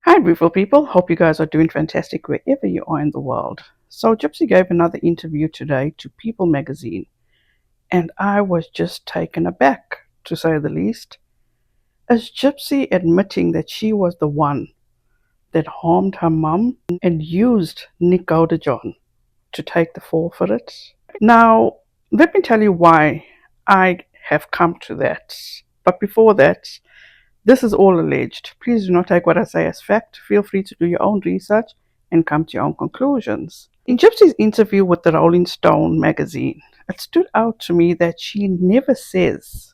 Hi, beautiful people. Hope you guys are doing fantastic wherever you are in the world. So, Gypsy gave another interview today to People magazine, and I was just taken aback, to say the least, as Gypsy admitting that she was the one that harmed her mum and used Nick Godejohn to take the fall for it. Now, let me tell you why I have come to that. But before that, this is all alleged. Please do not take what I say as fact. Feel free to do your own research and come to your own conclusions. In Gypsy's interview with the Rolling Stone magazine, it stood out to me that she never says,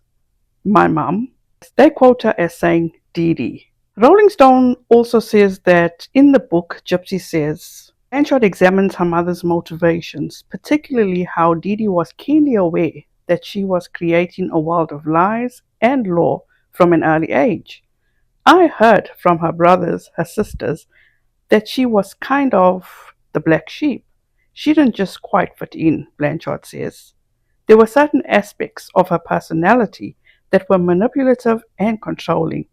my mum. They quote her as saying, Dee Dee. Rolling Stone also says that in the book, Gypsy says, Blanchard examines her mother's motivations, particularly how Dee Dee was keenly aware that she was creating a world of lies and law from an early age. I heard from her brothers, her sisters, that she was kind of the black sheep. She didn't just quite fit in, Blanchard says. There were certain aspects of her personality that were manipulative and controlling,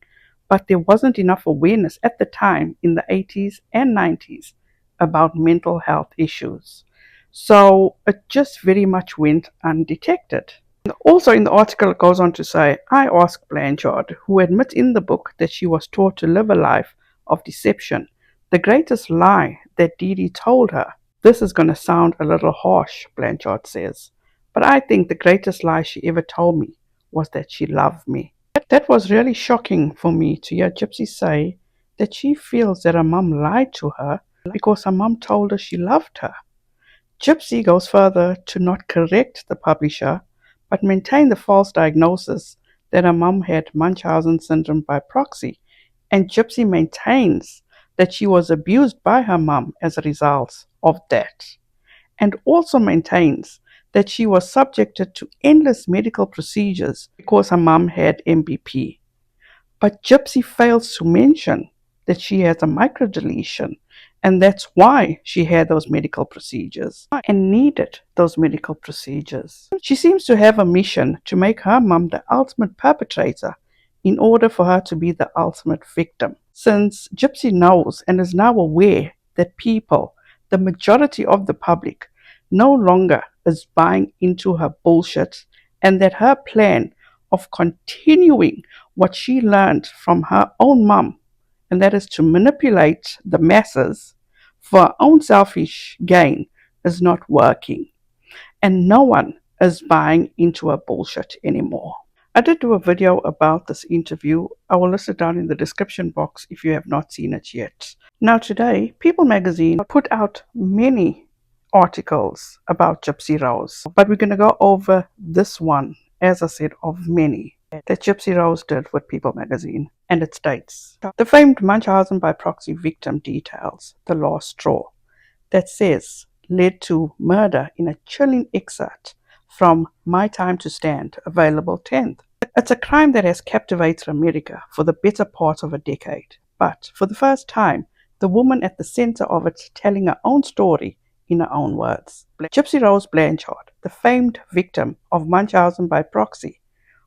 but there wasn't enough awareness at the time in the 80s and 90s about mental health issues. So it just very much went undetected. Also, in the article, it goes on to say, I asked Blanchard, who admits in the book that she was taught to live a life of deception, the greatest lie that Dee Dee told her. This is going to sound a little harsh, Blanchard says, but I think the greatest lie she ever told me was that she loved me. That was really shocking for me to hear Gypsy say that she feels that her mum lied to her because her mum told her she loved her. Gypsy goes further to not correct the publisher, but maintain the false diagnosis that her mum had Munchausen syndrome by proxy, and Gypsy maintains that she was abused by her mum as a result of that, and also maintains that she was subjected to endless medical procedures because her mum had MBP. But Gypsy fails to mention that she has a microdeletion, and that's why she had those medical procedures and needed those medical procedures. She seems to have a mission to make her mum the ultimate perpetrator in order for her to be the ultimate victim. Since Gypsy knows and is now aware that people, the majority of the public, no longer is buying into her bullshit, and that her plan of continuing what she learned from her own mum, and that is to manipulate the masses for her own selfish gain, is not working. And no one is buying into her bullshit anymore. I did do a video about this interview. I will list it down in the description box if you have not seen it yet. Now today, People magazine put out many articles about Gypsy Rose, but we're going to go over this one, as I said, of many that Gypsy Rose did with People magazine, and it states, the famed Munchausen by proxy victim details the last straw that says led to murder in a chilling excerpt from My Time to Stand, available 10th. It's a crime that has captivated America for the better part of a decade, but for the first time, the woman at the center of it telling her own story in her own words. Gypsy Rose Blanchard, the famed victim of Munchausen by proxy,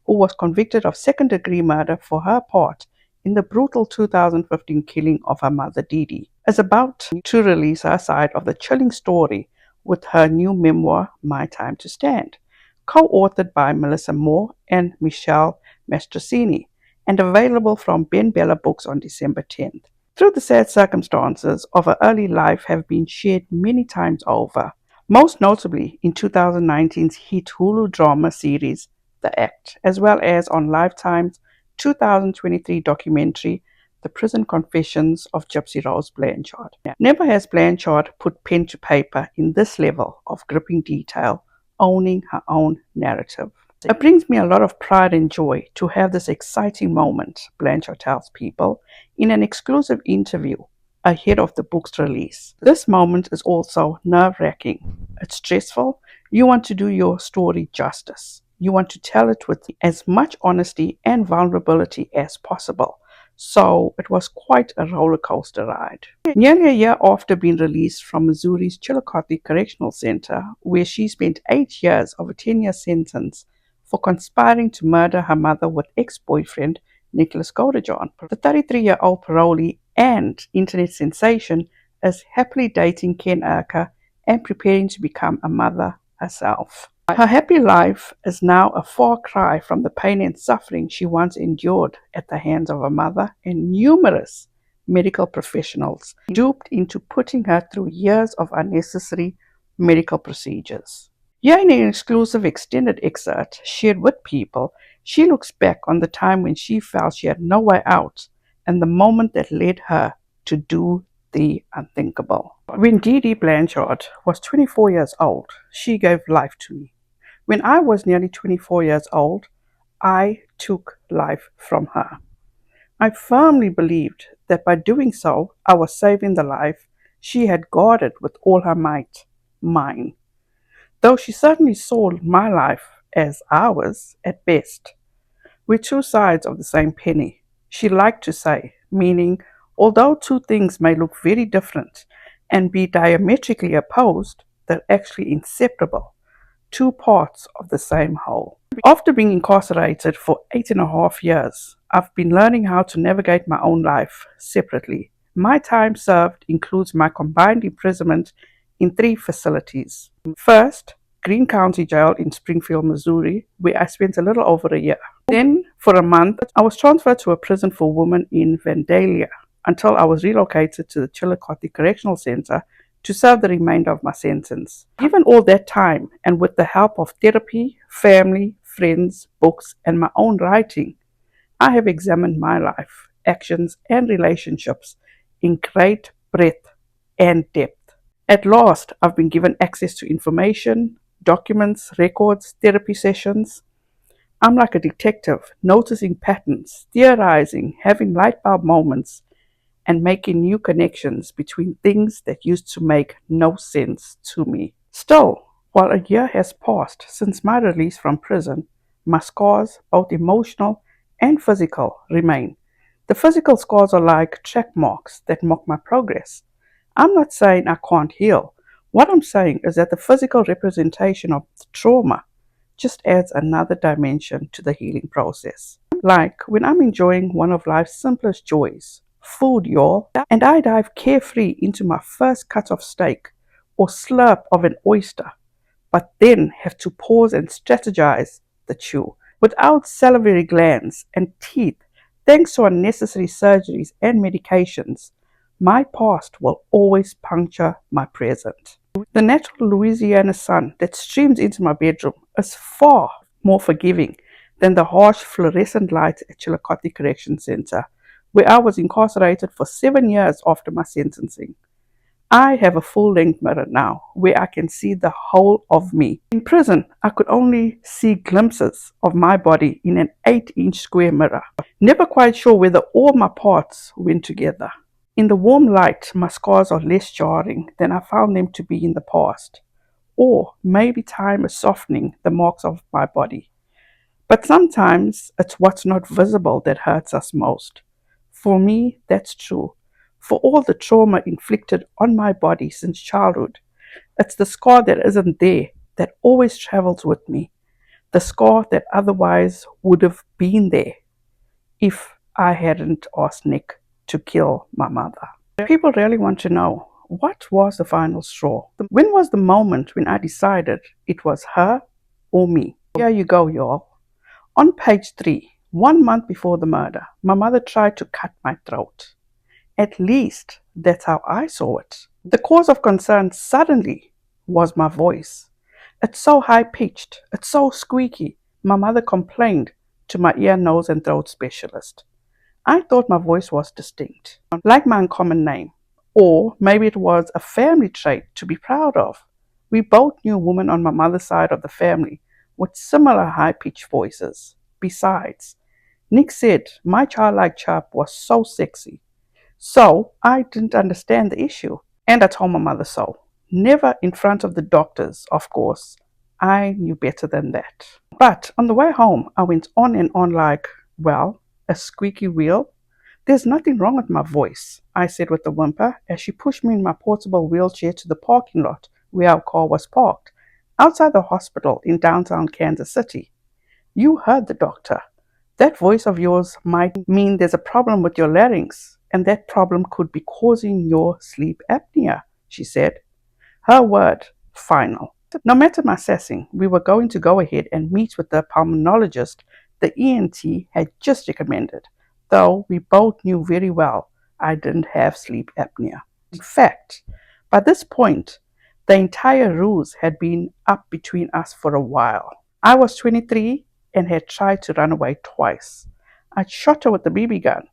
who was convicted of second-degree murder for her part in the brutal 2015 killing of her mother Dee Dee, is about to release her side of the chilling story with her new memoir, My Time to Stand, co-authored by Melissa Moore and Michelle Mastrosini, and available from Ben Bella Books on December 10th. Through the sad circumstances of her early life have been shared many times over, most notably in 2019's hit Hulu drama series The Act, as well as on Lifetime's 2023 documentary The Prison Confessions of Gypsy Rose Blanchard. Never has Blanchard put pen to paper in this level of gripping detail, owning her own narrative. It brings me a lot of pride and joy to have this exciting moment, Blanchard tells People in an exclusive interview ahead of the book's release. This moment is also nerve-wracking. It's stressful. You want to do your story justice. You want to tell it with as much honesty and vulnerability as possible. So it was quite a roller coaster ride. Nearly a year after being released from Missouri's Chillicothe Correctional Center, where she spent 8 years of a 10-year sentence for conspiring to murder her mother with ex-boyfriend Nicholas Godejohn, the 33-year-old parolee and internet sensation is happily dating Ken Urker and preparing to become a mother herself. Her happy life is now a far cry from the pain and suffering she once endured at the hands of her mother and numerous medical professionals, duped into putting her through years of unnecessary medical procedures. Here in an exclusive extended excerpt shared with People, she looks back on the time when she felt she had no way out and the moment that led her to do the unthinkable. When Dee Dee Blanchard was 24 years old, she gave life to me. When I was nearly 24 years old, I took life from her. I firmly believed that by doing so, I was saving the life she had guarded with all her might, mine. Though she certainly saw my life as ours at best. We're two sides of the same penny, she liked to say, meaning, although two things may look very different and be diametrically opposed, they're actually inseparable, two parts of the same whole. After being incarcerated for 8.5 years, I've been learning how to navigate my own life separately. My time served includes my combined imprisonment in 3 facilities. First, Greene County Jail in Springfield, Missouri, where I spent a little over a year. Then, for a month, I was transferred to a prison for women in Vandalia until I was relocated to the Chillicothe Correctional Center to serve the remainder of my sentence. Given all that time, and with the help of therapy, family, friends, books, and my own writing, I have examined my life, actions, and relationships in great breadth and depth. At last, I've been given access to information, documents, records, therapy sessions. I'm like a detective, noticing patterns, theorizing, having light bulb moments, and making new connections between things that used to make no sense to me. Still, while a year has passed since my release from prison, my scars, both emotional and physical, remain. The physical scars are like track marks that mark my progress. I'm not saying I can't heal. What I'm saying is that the physical representation of the trauma just adds another dimension to the healing process. Like when I'm enjoying one of life's simplest joys, food, y'all, and I dive carefree into my first cut of steak or slurp of an oyster, but then have to pause and strategize the chew. Without salivary glands and teeth, thanks to unnecessary surgeries and medications, my past will always puncture my present. The natural Louisiana sun that streams into my bedroom is far more forgiving than the harsh fluorescent lights at Chillicothe Correction Center, where I was incarcerated for 7 years after my sentencing. I have a full-length mirror now where I can see the whole of me. In prison, I could only see glimpses of my body in an 8-inch square mirror, never quite sure whether all my parts went together. In the warm light, my scars are less jarring than I found them to be in the past. Or maybe time is softening the marks of my body. But sometimes it's what's not visible that hurts us most. For me, that's true. For all the trauma inflicted on my body since childhood, it's the scar that isn't there that always travels with me. The scar that otherwise would have been there if I hadn't asked Nick to kill my mother. People really want to know, what was the final straw? When was the moment when I decided it was her or me? Here you go, y'all. On page 3, 1 month before the murder, my mother tried to cut my throat. At least that's how I saw it. The cause of concern suddenly was my voice. It's so high-pitched, it's so squeaky. My mother complained to my ear, nose, and throat specialist. I thought my voice was distinct, like my uncommon name. Or maybe it was a family trait to be proud of. We both knew women on my mother's side of the family with similar high-pitched voices. Besides, Nick said my childlike chirp was so sexy. So I didn't understand the issue. And I told my mother so. Never in front of the doctors, of course. I knew better than that. But on the way home, I went on and on like, well, a squeaky wheel? There's nothing wrong with my voice, I said with a whimper as she pushed me in my portable wheelchair to the parking lot where our car was parked, outside the hospital in downtown Kansas City. You heard the doctor. That voice of yours might mean there's a problem with your larynx, and that problem could be causing your sleep apnea, she said. Her word, final. No matter my sassing, we were going to go ahead and meet with the pulmonologist the ENT had just recommended, though we both knew very well I didn't have sleep apnea. In fact, by this point, the entire ruse had been up between us for a while. I was 23 and had tried to run away twice. I'd shot her with the BB gun.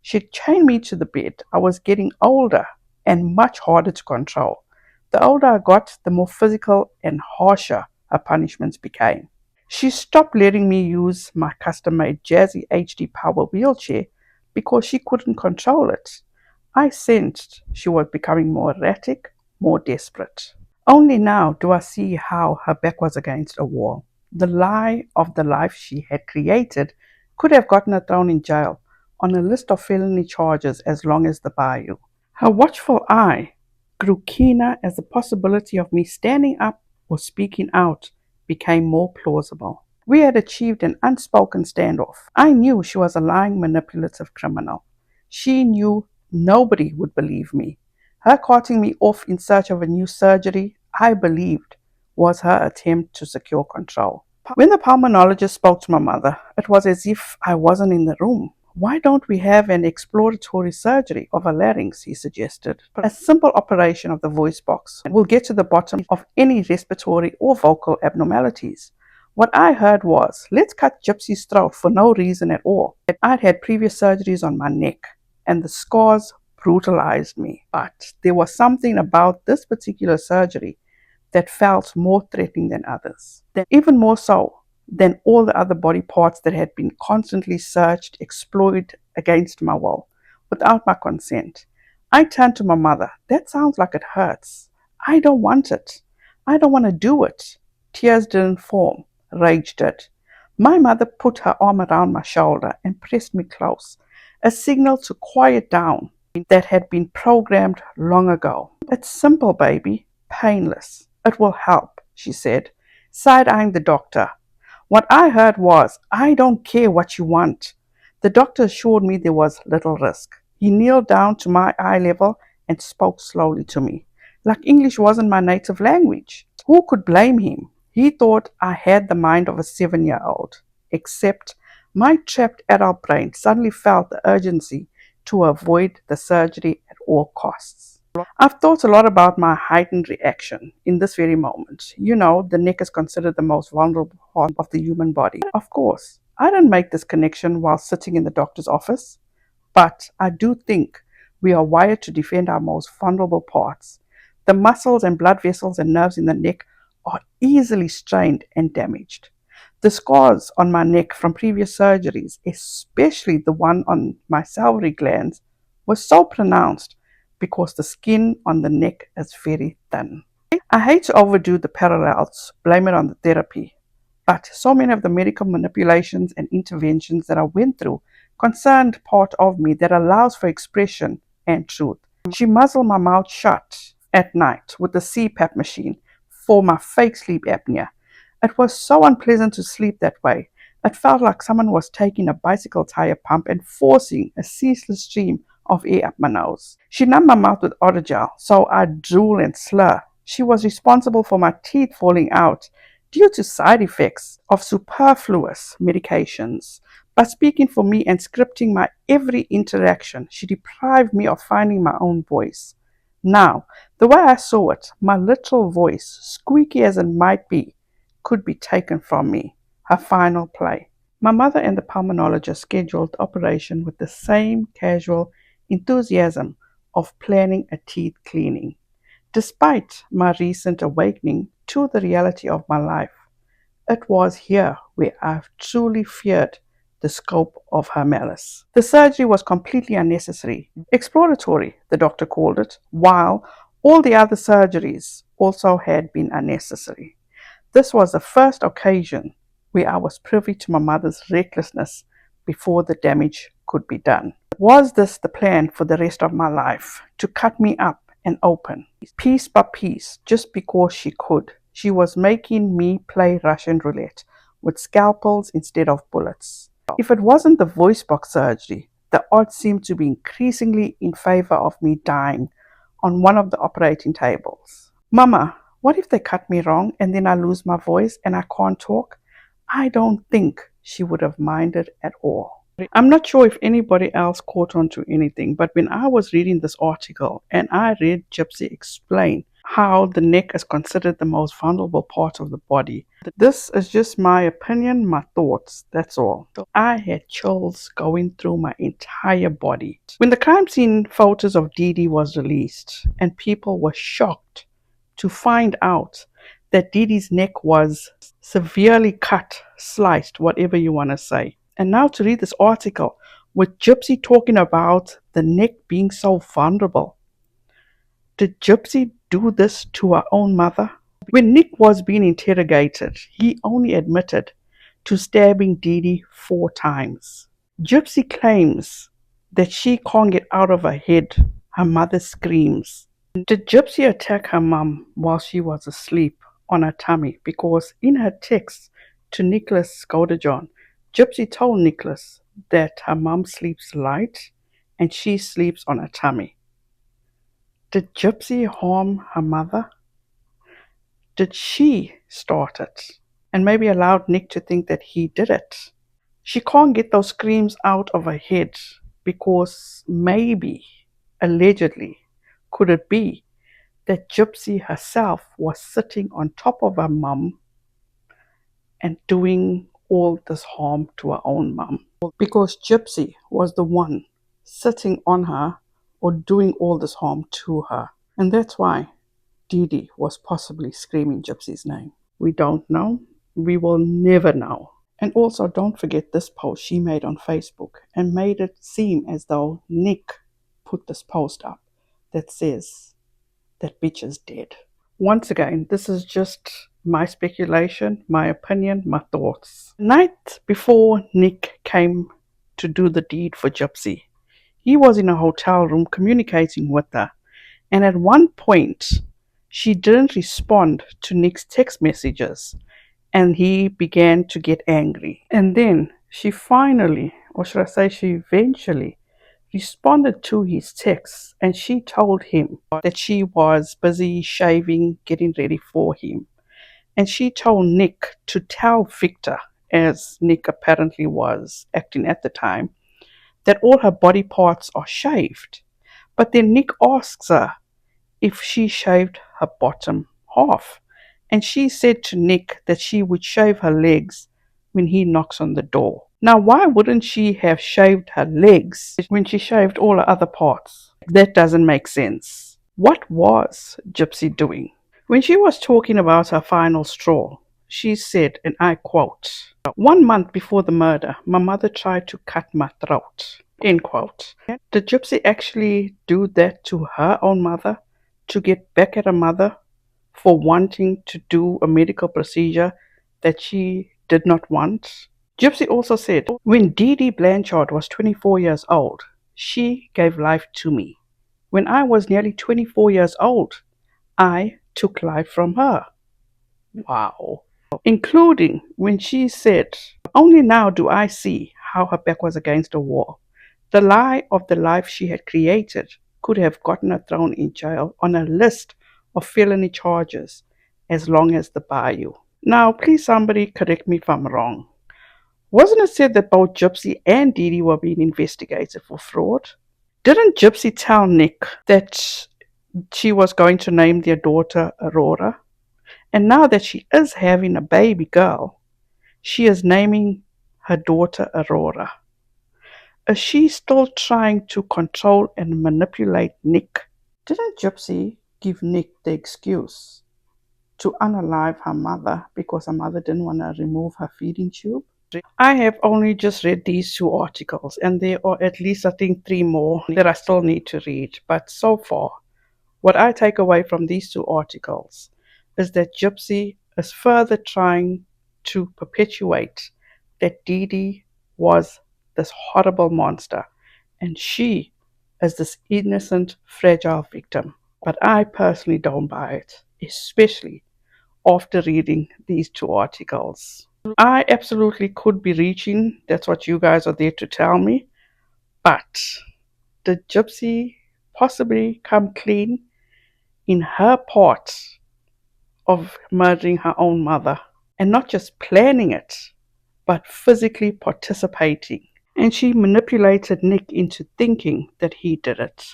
She'd chained me to the bed. I was getting older and much harder to control. The older I got, the more physical and harsher her punishments became. She stopped letting me use my custom-made Jazzy HD Power wheelchair because she couldn't control it. I sensed she was becoming more erratic, more desperate. Only now do I see how her back was against a wall. The lie of the life she had created could have gotten her thrown in jail on a list of felony charges as long as the bayou. Her watchful eye grew keener as the possibility of me standing up or speaking out became more plausible. We had achieved an unspoken standoff. I knew she was a lying, manipulative criminal. She knew nobody would believe me. Her carting me off in search of a new surgery, I believed, was her attempt to secure control. When the pulmonologist spoke to my mother, it was as if I wasn't in the room. Why don't we have an exploratory surgery of her larynx, he suggested. A simple operation of the voice box will get to the bottom of any respiratory or vocal abnormalities. What I heard was, let's cut Gypsy's throat for no reason at all. I'd had previous surgeries on my neck, and the scars brutalized me. But there was something about this particular surgery that felt more threatening than others. Even more so than all the other body parts that had been constantly searched, exploited against my will, without my consent. I turned to my mother. That sounds like it hurts. I don't want it. I don't want to do it. Tears didn't form. Rage did. My mother put her arm around my shoulder and pressed me close, a signal to quiet down that had been programmed long ago. It's simple, baby. Painless. It will help, she said, side-eyeing the doctor. What I heard was, I don't care what you want. The doctor assured me there was little risk. He kneeled down to my eye level and spoke slowly to me, like English wasn't my native language. Who could blame him? He thought I had the mind of a 7-year-old, except my trapped adult brain suddenly felt the urgency to avoid the surgery at all costs. I've thought a lot about my heightened reaction in this very moment. You know, the neck is considered the most vulnerable part of the human body. Of course, I didn't make this connection while sitting in the doctor's office, but I do think we are wired to defend our most vulnerable parts. The muscles and blood vessels and nerves in the neck are easily strained and damaged. The scars on my neck from previous surgeries, especially the one on my salivary glands, were so pronounced because the skin on the neck is very thin. I hate to overdo the parallels, blame it on the therapy, but so many of the medical manipulations and interventions that I went through concerned part of me that allows for expression and truth. She muzzled my mouth shut at night with the CPAP machine for my fake sleep apnea. It was so unpleasant to sleep that way. It felt like someone was taking a bicycle tire pump and forcing a ceaseless stream of air up my nose. She numbed my mouth with Autogel, so I'd drool and slur. She was responsible for my teeth falling out due to side effects of superfluous medications. By speaking for me and scripting my every interaction, she deprived me of finding my own voice. Now, the way I saw it, my little voice, squeaky as it might be, could be taken from me. Her final play. My mother and the pulmonologist scheduled the operation with the same casual enthusiasm of planning a teeth cleaning. Despite my recent awakening to the reality of my life, it was here where I've truly feared the scope of her malice. The surgery was completely unnecessary, exploratory, the doctor called it, while all the other surgeries also had been unnecessary. This was the first occasion where I was privy to my mother's recklessness before the damage could be done. Was this the plan for the rest of my life? To cut me up and open, piece by piece, just because she could? She was making me play Russian roulette with scalpels instead of bullets. If it wasn't the voice box surgery, the odds seem to be increasingly in favor of me dying on one of the operating tables. Mama, what if they cut me wrong and then I lose my voice and I can't talk? I don't think she would have minded at all. I'm not sure if anybody else caught on to anything, but when I was reading this article and I read Gypsy explain how the neck is considered the most vulnerable part of the body, this is just my opinion, my thoughts, that's all. I had chills going through my entire body. When the crime scene photos of Dee Dee was released and people were shocked to find out that Dee Dee's neck was severely cut, sliced, whatever you want to say. And now to read this article with Gypsy talking about the neck being so vulnerable. Did Gypsy do this to her own mother? When Nick was being interrogated, he only admitted to stabbing Dee Dee 4 times. Gypsy claims that she can't get out of her head her mother screams. Did Gypsy attack her mum while she was asleep on her tummy? Because in her text to Nicholas Godejohn, Gypsy told Nicholas that her mum sleeps light and she sleeps on her tummy. Did Gypsy harm her mother? Did she start it and maybe allowed Nick to think that he did it? She can't get those screams out of her head because maybe, allegedly, could it be that Gypsy herself was sitting on top of her mum and doing all this harm to her own mum? Because Gypsy was the one sitting on her or doing all this harm to her. And that's why Dee Dee was possibly screaming Gypsy's name. We don't know. We will never know. And also, don't forget this post she made on Facebook and made it seem as though Nick put this post up that says that bitch is dead. Once again, this is just my speculation, my opinion, my thoughts. The night before Nick came to do the deed for Gypsy, he was in a hotel room communicating with her. And at one point, she didn't respond to Nick's text messages and he began to get angry. And then she finally, or should I say she eventually, responded to his texts and she told him that she was busy shaving, getting ready for him. And she told Nick to tell Victor, as Nick apparently was acting at the time, that all her body parts are shaved. But then Nick asks her if she shaved her bottom half. And she said to Nick that she would shave her legs when he knocks on the door. Now, why wouldn't she have shaved her legs when she shaved all her other parts? That doesn't make sense. What was Gypsy doing? When she was talking about her final straw, she said, and I quote, "1 month before the murder, my mother tried to cut my throat." End quote. Did Gypsy actually do that to her own mother to get back at her mother for wanting to do a medical procedure that she did not want? Gypsy also said, when Dee Dee Blanchard was 24 years old, she gave life to me. When I was nearly 24 years old, I took life from her. Wow. Including when she said, only now do I see how her back was against a wall. The lie of the life she had created could have gotten her thrown in jail on a list of felony charges as long as the bayou. Now, please somebody correct me if I'm wrong. Wasn't it said that both Gypsy and Dee Dee were being investigated for fraud? Didn't Gypsy tell Nick that she was going to name their daughter Aurora? And now that she is having a baby girl, she is naming her daughter Aurora. Is she still trying to control and manipulate Nick? Didn't Gypsy give Nick the excuse to unalive her mother because her mother didn't want to remove her feeding tube? I have only just read these 2 articles, and there are at least, I think, 3 more that I still need to read. But so far, what I take away from these 2 articles is that Gypsy is further trying to perpetuate that Dee Dee was this horrible monster and she is this innocent, fragile victim. But I personally don't buy it, especially after reading these 2 articles. I absolutely could be reaching, that's what you guys are there to tell me, But did Gypsy possibly come clean in her part of murdering her own mother? And not just planning it, but physically participating. And she manipulated Nick into thinking that he did it.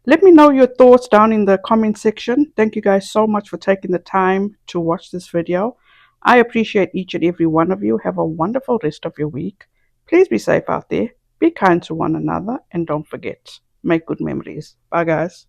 Let me know your thoughts down in the comment section. Thank you guys so much for taking the time to watch this video. I appreciate each and every one of you. Have a wonderful rest of your week. Please be safe out there. Be kind to one another. And don't forget, make good memories. Bye, guys.